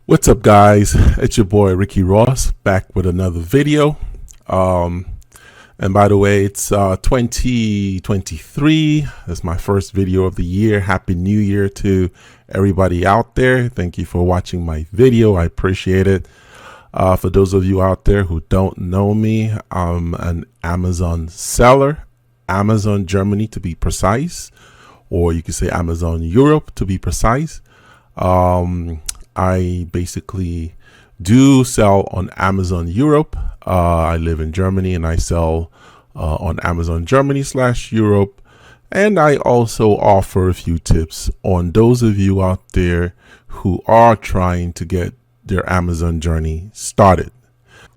What's up, guys? It's your boy Ricky Ross back with another video. And by the way, it's 2023. That's my first video of the year. Happy New Year to everybody out there. Thank you for watching my video. I appreciate it. For those of you out there who don't know me, I'm an Amazon seller, Amazon Germany to be precise, or you could say Amazon Europe to be precise. I basically do sell on Amazon Europe. I live in Germany and I sell on Amazon Germany / Europe. And I also offer a few tips on those of you out there who are trying to get their Amazon journey started.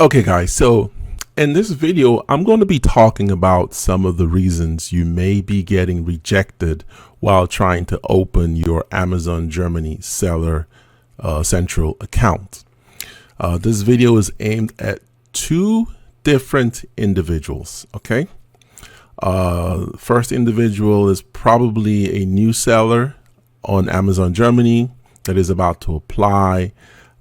Okay, guys, so in this video, I'm going to be talking about some of the reasons you may be getting rejected while trying to open your Amazon Germany seller central account. This video is aimed at two different individuals. Okay. First individual is probably a new seller on Amazon Germany that is about to apply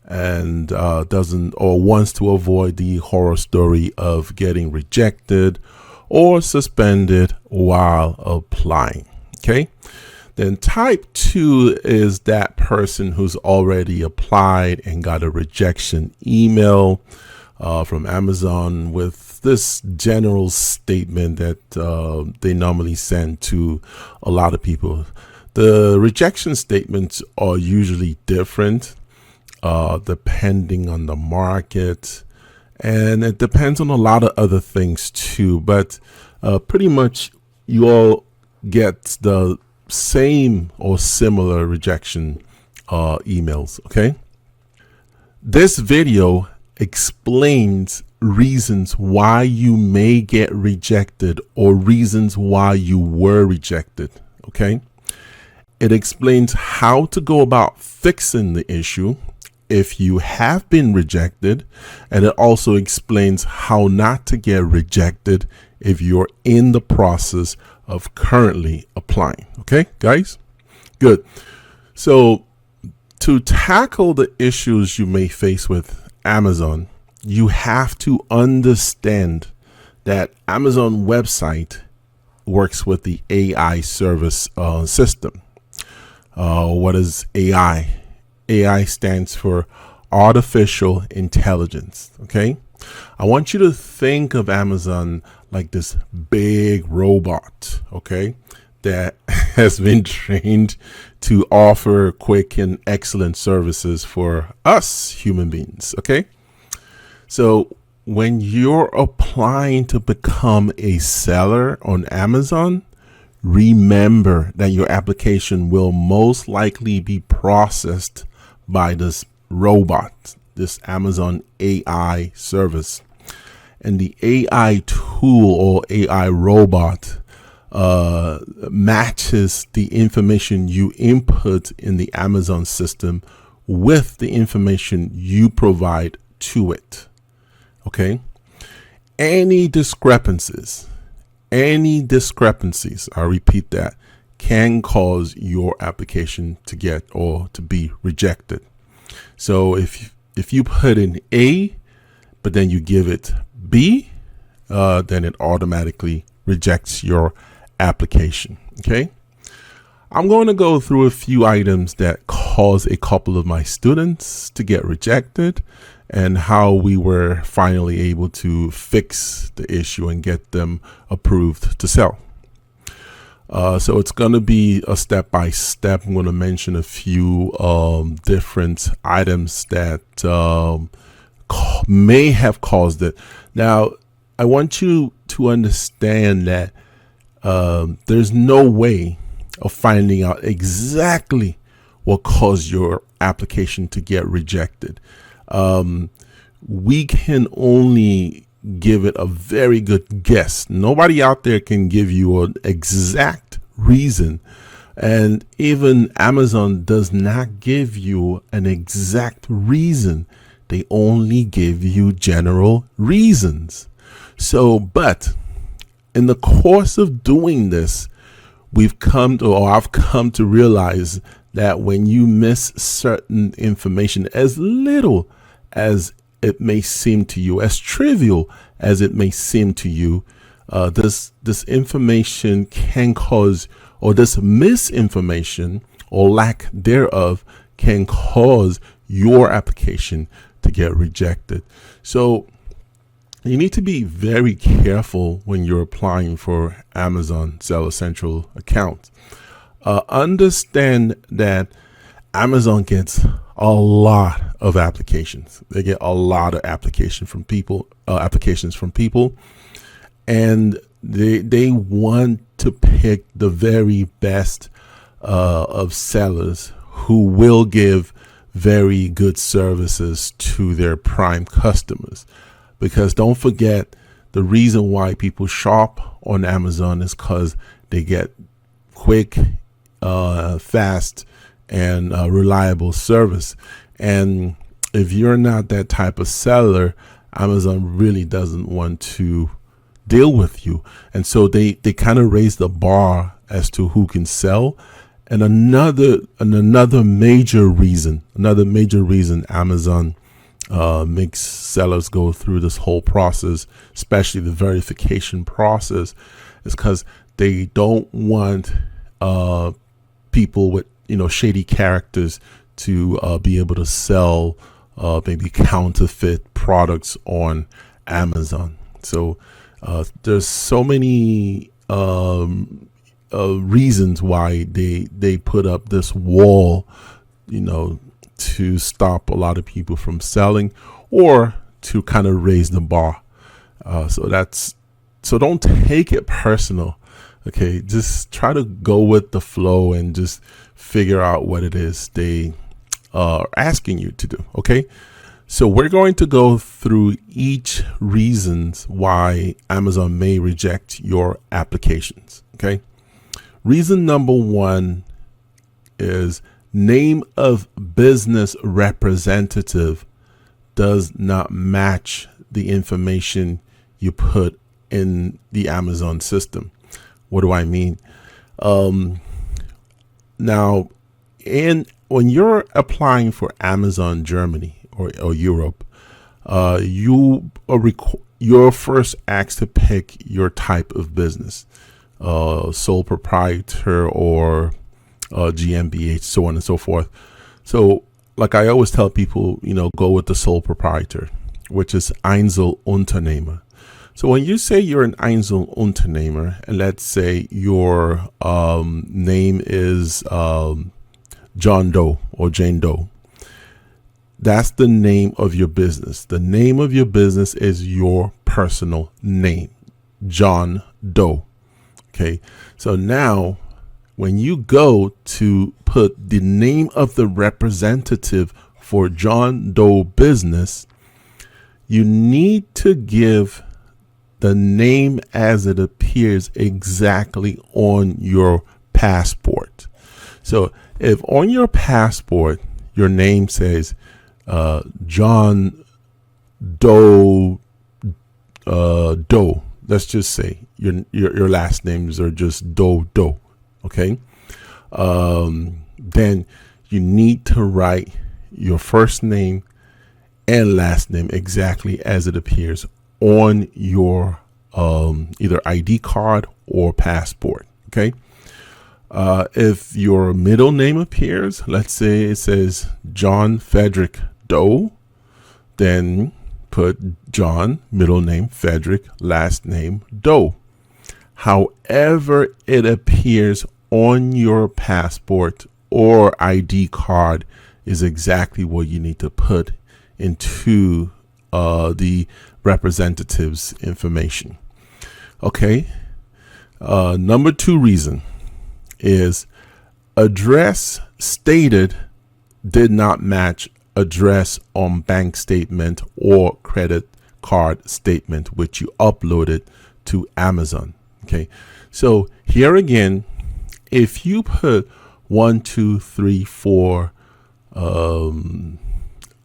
and doesn't or wants to avoid the horror story of getting rejected or suspended while applying. Okay. Then type 2 is that person who's already applied and got a rejection email from Amazon with this general statement that they normally send to a lot of people. The rejection statements are usually different depending on the market, and it depends on a lot of other things too, but pretty much you all get the same or similar rejection emails. Okay, this video explains reasons why you may get rejected or reasons why you were rejected. Okay, it explains how to go about fixing the issue if you have been rejected, and it also explains how not to get rejected if you're in the process of currently applying. Okay, guys? Good. So to tackle the issues you may face with Amazon, you have to understand that Amazon website works with the AI service system. What is AI? AI stands for artificial intelligence. Okay, I want you to think of Amazon like this big robot, okay, that has been trained to offer quick and excellent services for us human beings. Okay, so when you're applying to become a seller on Amazon, remember that your application will most likely be processed by this robot, this Amazon AI service. And the AI tool or AI robot matches the information you input in the Amazon system with the information you provide to it. Okay. Any discrepancies, I repeat that, can cause your application to get or to be rejected. So if you put in A, but then you give it B, then it automatically rejects your application. Okay. I'm going to go through a few items that cause a couple of my students to get rejected and how we were finally able to fix the issue and get them approved to sell. So it's going to be a step by step. I'm going to mention a few different items that may have caused it. Now, I want you to understand that there's no way of finding out exactly what caused your application to get rejected. We can only give it a very good guess. Nobody out there can give you an exact reason. And even Amazon does not give you an exact reason. They only give you general reasons. So, but in the course of doing this, I've come to realize that when you miss certain information, as little as it may seem to you, as trivial as it may seem to you, this information can cause, or this misinformation or lack thereof can cause your application to get rejected. So you need to be very careful when you're applying for Amazon Seller Central accounts. Understand that Amazon gets a lot of applications. They get a lot of applications from people, and they want to pick the very best of sellers who will give very good services to their prime customers. Because don't forget, the reason why people shop on Amazon is because they get quick, fast, and reliable service. And if you're not that type of seller, Amazon really doesn't want to deal with you. And so they kind of raise the bar as to who can sell. And another major reason Amazon makes sellers go through this whole process, especially the verification process, is because they don't want people with shady characters to be able to sell maybe counterfeit products on Amazon. So there's so many reasons why they put up this wall, to stop a lot of people from selling, or to kind of raise the bar. So don't take it personal. Okay, just try to go with the flow and just figure out what it is they are asking you to do. Okay, so we're going to go through each reasons why Amazon may reject your applications. Okay, reason number one is name of business representative does not match the information you put in the Amazon system. What do I mean? Now, when you're applying for Amazon Germany or Europe, you're first asked to pick your type of business, sole proprietor or GmbH, so on and so forth. So, like I always tell people, go with the sole proprietor, which is Einzelunternehmer. So when you say you're an Einzelunternehmer, and let's say your name is John Doe or Jane Doe, that's the name of your business. The name of your business is your personal name, John Doe. Okay, so now when you go to put the name of the representative for John Doe business, you need to give the name as it appears exactly on your passport. So if on your passport your name says John Doe Doe, let's just say your last names are just Doe Doe, okay? Then you need to write your first name and last name exactly as it appears on your either ID card or passport. Okay. If your middle name appears, let's say it says John Frederick Doe, then put John, middle name Frederick, last name Doe. However it appears on your passport or ID card is exactly what you need to put into the representative's information. Okay. Number two reason is address stated did not match address on bank statement or credit card statement which you uploaded to Amazon. Okay. So here again, if you put 1234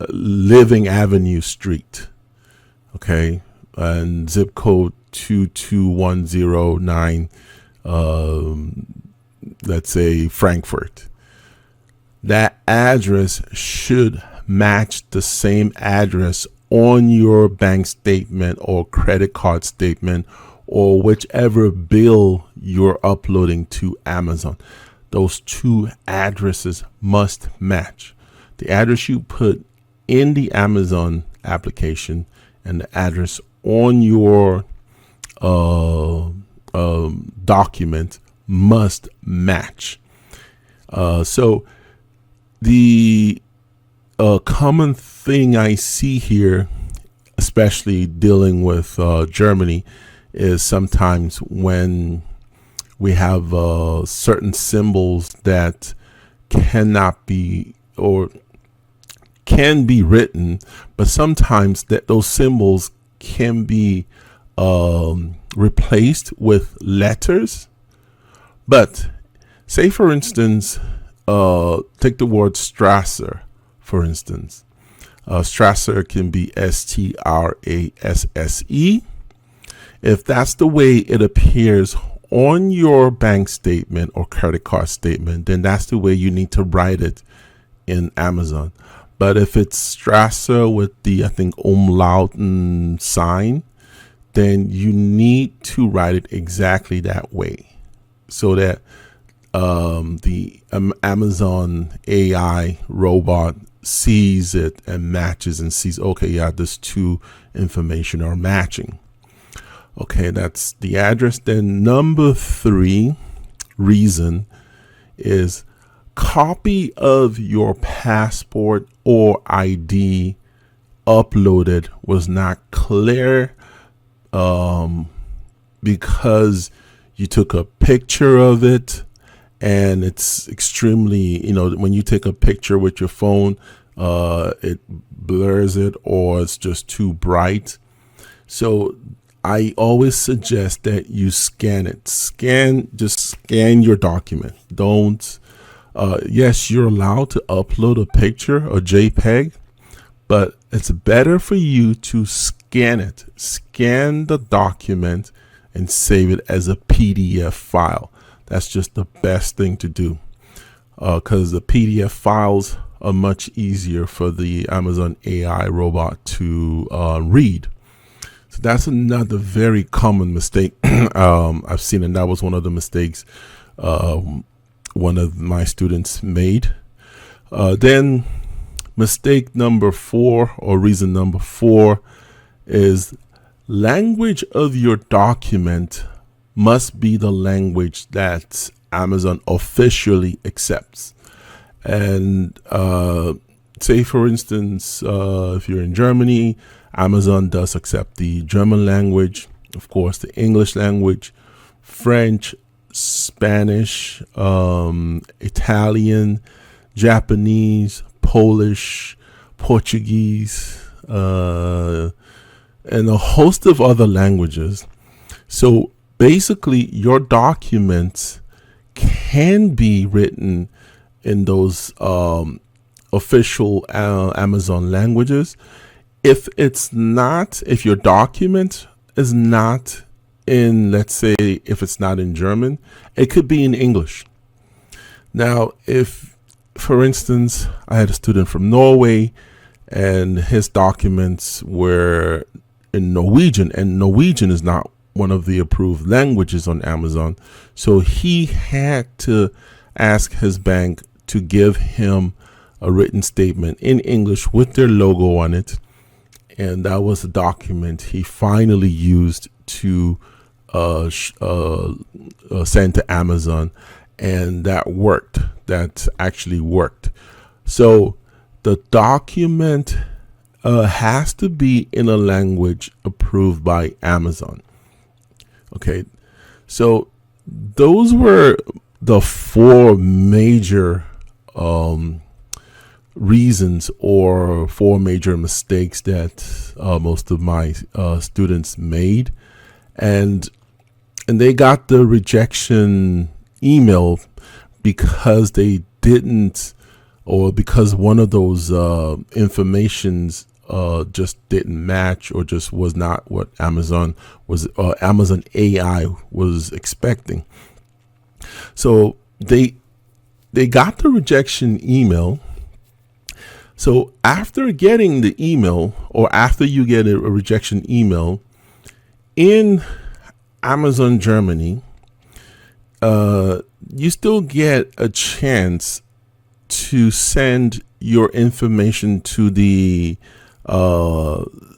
Living Avenue Street, okay, and zip code 22109, let's say Frankfurt, that address should match the same address on your bank statement or credit card statement or whichever bill you're uploading to Amazon. Those two addresses must match. The address you put in the Amazon application and the address on your document must match. So the common thing I see here, especially dealing with Germany, is sometimes when we have certain symbols that cannot be or can be written, but sometimes that those symbols can be replaced with letters. But say, for instance, take the word Strasser, for instance. Strasser can be Strasse. If that's the way it appears on your bank statement or credit card statement, then that's the way you need to write it in Amazon. But if it's Strasser with the, I think, umlaut sign, then you need to write it exactly that way so that the Amazon AI robot sees it and matches and sees, okay, yeah, these two information are matching. Okay, that's the address. Then number 3 reason is copy of your passport or ID uploaded was not clear because you took a picture of it, and it's extremely, when you take a picture with your phone, it blurs it or it's just too bright. So I always suggest that you scan it. Just scan your document. Don't, yes, you're allowed to upload a picture, a JPEG, but it's better for you to scan it. Scan the document and save it as a PDF file. That's just the best thing to do because the PDF files are much easier for the Amazon AI robot to read. So that's another very common mistake I've seen, and that was one of the mistakes one of my students made. Then mistake number 4, or reason number 4, is language of your document must be the language that Amazon officially accepts. And say, for instance, if you're in Germany, Amazon does accept the German language, of course, the English language, French, Spanish, Italian, Japanese, Polish, Portuguese, and a host of other languages. So basically, your documents can be written in those official Amazon languages. If your document is not in, let's say, if it's not in German, it could be in English. Now, if, for instance, I had a student from Norway and his documents were in Norwegian, and Norwegian is not one of the approved languages on Amazon, so he had to ask his bank to give him a written statement in English with their logo on it. And that was the document he finally used to send to Amazon. And that worked. That actually worked. So the document has to be in a language approved by Amazon. Okay. So those were the 4 major reasons or 4 major mistakes that most of my students made, and they got the rejection email because they didn't, or because one of those informations just didn't match, or just was not what Amazon AI was expecting. So they they got the rejection email. So after getting the email, or after you get a rejection email in Amazon Germany, you still get a chance to send your information to the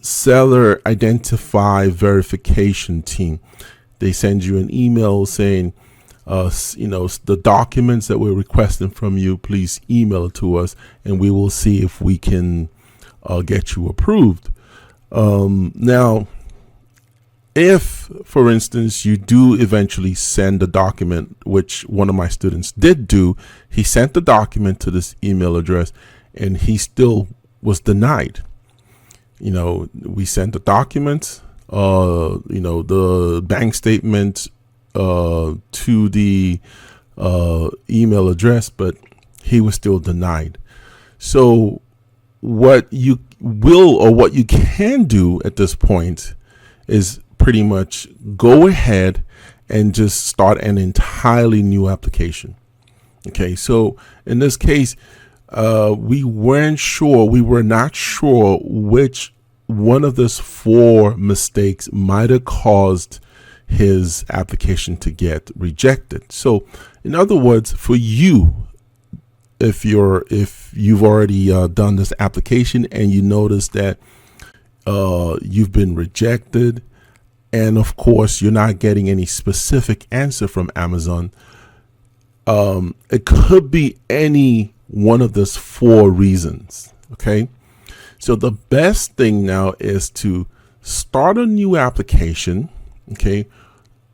seller identify verification team. They send you an email saying, the documents that we're requesting from you, please email it to us, and we will see if we can get you approved. Now, if, for instance, you do eventually send a document, which one of my students did do, he sent the document to this email address and he still was denied. We sent the document, the bank statement to the email address, but he was still denied. So what you will, or what you can do at this point, is pretty much go ahead and just start an entirely new application. Okay, so in this case, we were not sure which one of those 4 mistakes might have caused his application to get rejected. So in other words, for you, if you've already done this application and you notice that you've been rejected, and of course you're not getting any specific answer from Amazon, it could be any one of those 4 reasons. Okay, so the best thing now is to start a new application. Okay,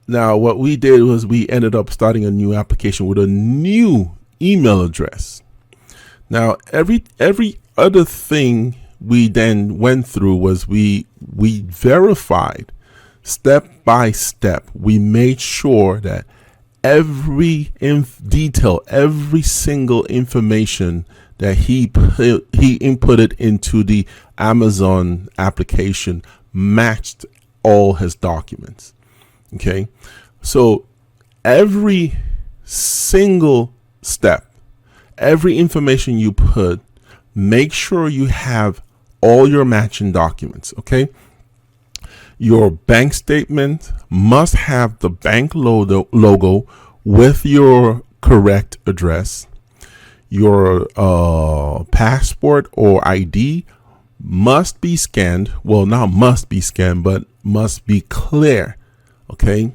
now what we did was we ended up starting a new application with a new email address. Now every other thing we then went through was we verified step by step. We made sure that every detail, every single information that he inputted into the Amazon application matched all his documents. Okay, so every single step, every information you put, make sure you have all your matching documents. Okay, your bank statement must have the bank logo with your correct address. Your passport or ID must be scanned. Well, not must be scanned, but must be clear. Okay,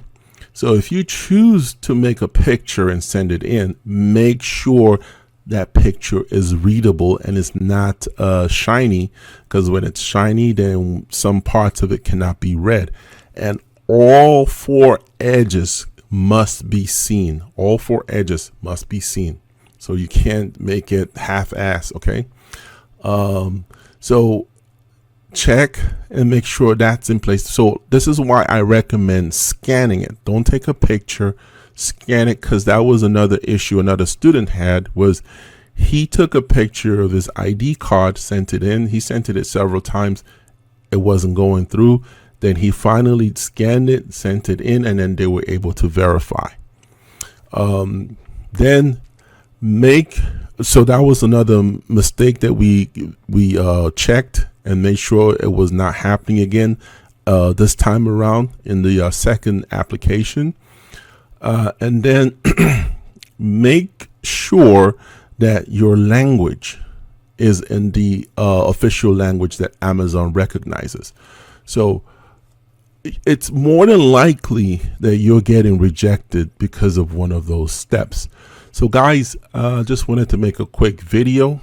so if you choose to make a picture and send it in, make sure that picture is readable and is not shiny, because when it's shiny, then some parts of it cannot be read. And all 4 edges must be seen. All 4 edges must be seen. So you can't make it half-ass. Okay, so check and make sure that's in place. So this is why I recommend scanning it. Don't take a picture, scan it, because that was another issue another student had. Was he took a picture of his ID card, sent it in. He sent it several times. It wasn't going through. Then he finally scanned it, sent it in, and then they were able to verify. So that was another mistake that we checked and made sure it was not happening again this time around in the second application. And then make sure that your language is in the official language that Amazon recognizes. So it's more than likely that you're getting rejected because of one of those steps. So guys, just wanted to make a quick video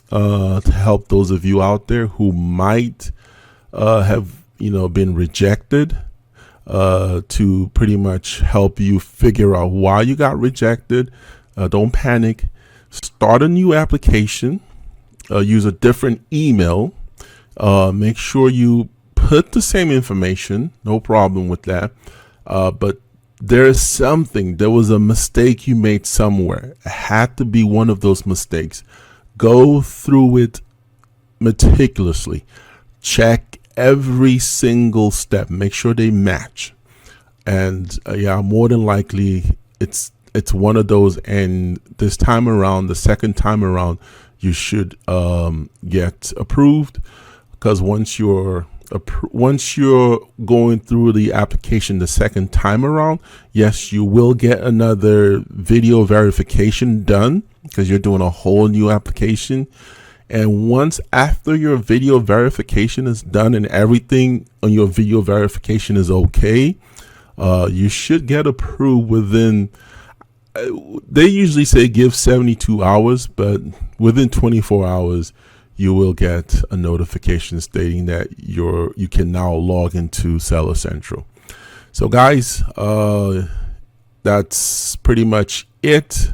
to help those of you out there who might have been rejected, to pretty much help you figure out why you got rejected. Don't panic. Start a new application. Use a different email. Make sure you put the same information. No problem with that. But there was a mistake you made somewhere. It had to be one of those mistakes. Go through it meticulously. Check every single step. Make sure they match. And more than likely, it's it's one of those, and this time around, the second time around, you should get approved, because once you're going through the application the second time around, yes, you will get another video verification done, because you're doing a whole new application. And once after your video verification is done and everything on your video verification is okay, you should get approved within, they usually say give 72 hours, but within 24 hours, you will get a notification stating that you can now log into Seller Central. So guys, that's pretty much it.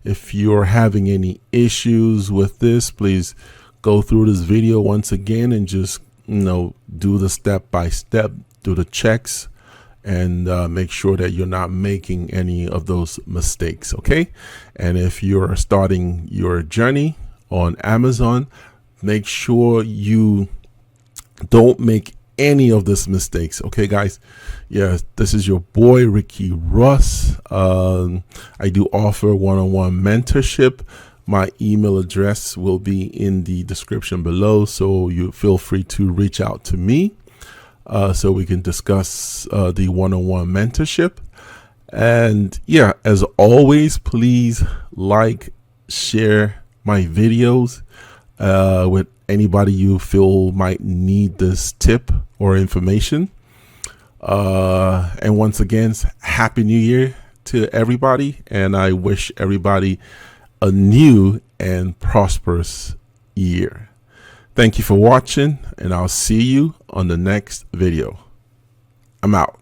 If you're having any issues with this, please go through this video once again and just, do the step by step, do the checks, and make sure that you're not making any of those mistakes. Okay. And if you're starting your journey on Amazon, make sure you don't make any of these mistakes. Okay, guys. Yeah, this is your boy Ricky Russ. I do offer one-on-one mentorship. My email address will be in the description below, so you feel free to reach out to me so we can discuss the one-on-one mentorship. And yeah, as always, please like, share my videos with anybody you feel might need this tip or information. And once again, Happy New Year to everybody, and I wish everybody a new and prosperous year. Thank you for watching, and I'll see you on the next video. I'm out.